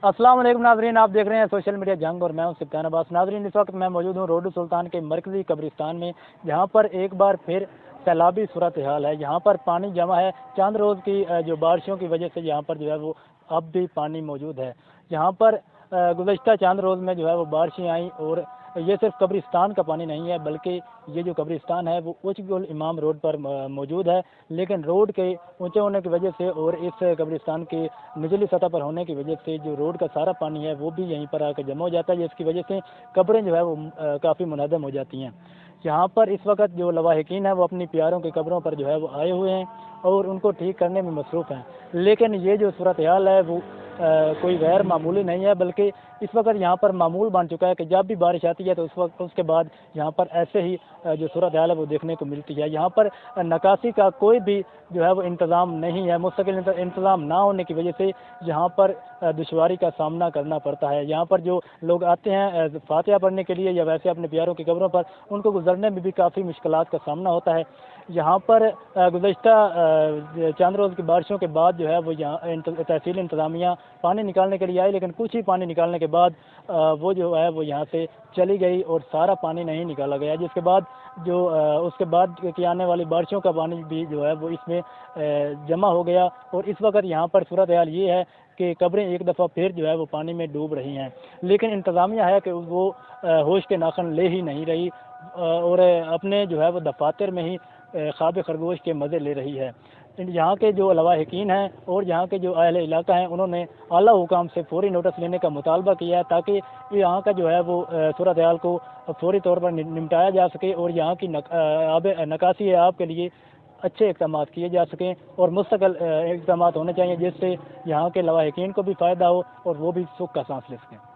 السلام علیکم ناظرین، آپ دیکھ رہے ہیں سوشل میڈیا جنگ اور میں ہوں سبطان عباس۔ ناظرین، اس وقت میں موجود ہوں روڈ سلطان کے مرکزی قبرستان میں، جہاں پر ایک بار پھر سیلابی صورتحال ہے۔ یہاں پر پانی جمع ہے، چند روز کی جو بارشوں کی وجہ سے یہاں پر جو ہے وہ اب بھی پانی موجود ہے۔ یہاں پر گزشتہ چند روز میں جو ہے وہ بارشیں آئیں، اور یہ صرف قبرستان کا پانی نہیں ہے، بلکہ یہ جو قبرستان ہے وہ اچ گل امام روڈ پر موجود ہے، لیکن روڈ کے اونچے ہونے کی وجہ سے اور اس قبرستان کی نچلی سطح پر ہونے کی وجہ سے جو روڈ کا سارا پانی ہے وہ بھی یہیں پر آ کے جمع ہو جاتا ہے، جس کی وجہ سے قبریں جو ہے وہ کافی منہدم ہو جاتی ہیں۔ یہاں پر اس وقت جو لواحقین ہیں وہ اپنی پیاروں کی قبروں پر جو ہے وہ آئے ہوئے ہیں اور ان کو ٹھیک کرنے میں مصروف ہیں، لیکن یہ جو صورتحال ہے وہ کوئی غیر معمولی نہیں ہے، بلکہ اس وقت یہاں پر معمول بن چکا ہے کہ جب بھی بارش آتی ہے تو اس کے بعد یہاں پر ایسے ہی جو صورتحال ہے وہ دیکھنے کو ملتی ہے۔ یہاں پر نکاسی کا کوئی بھی جو ہے وہ انتظام نہیں ہے، مستقل انتظام نہ ہونے کی وجہ سے یہاں پر دشواری کا سامنا کرنا پڑتا ہے۔ یہاں پر جو لوگ آتے ہیں فاتحہ پڑھنے کے لیے یا ویسے اپنے پیاروں کی قبروں پر، ان کو گزرنے میں بھی کافی مشکلات کا سامنا ہوتا ہے۔ یہاں پر گزشتہ چند روز کی بارشوں کے بعد جو ہے وہ یہاں تحصیل انتظامیہ پانی نکالنے کے لیے آئی، لیکن کچھ ہی پانی نکالنے کے بعد وہ جو ہے وہ یہاں سے چلی گئی اور سارا پانی نہیں نکالا گیا، جس کے بعد جو اس کے بعد کی آنے والی بارشوں کا پانی بھی جو ہے وہ اس میں جمع ہو گیا، اور اس وقت یہاں پر صورتحال یہ ہے کہ قبریں ایک دفعہ پھر جو ہے وہ پانی میں ڈوب رہی ہیں، لیکن انتظامیہ ہے کہ وہ ہوش کے ناخن لے ہی نہیں رہی اور اپنے جو ہے وہ دفاتر میں ہی خواب خرگوش کے مزے لے رہی ہے۔ یہاں کے جو لواحقین ہیں اور یہاں کے جو اہل علاقہ ہیں، انہوں نے اعلیٰ حکام سے فوری نوٹس لینے کا مطالبہ کیا ہے، تاکہ یہاں کا جو ہے وہ صورتحال کو فوری طور پر نمٹایا جا سکے اور یہاں کی نکاسی آب کے لیے اچھے اقدامات کیے جا سکیں اور مستقل اقدامات ہونے چاہیے، جس سے یہاں کے لواحقین کو بھی فائدہ ہو اور وہ بھی سکھ کا سانس لے سکیں۔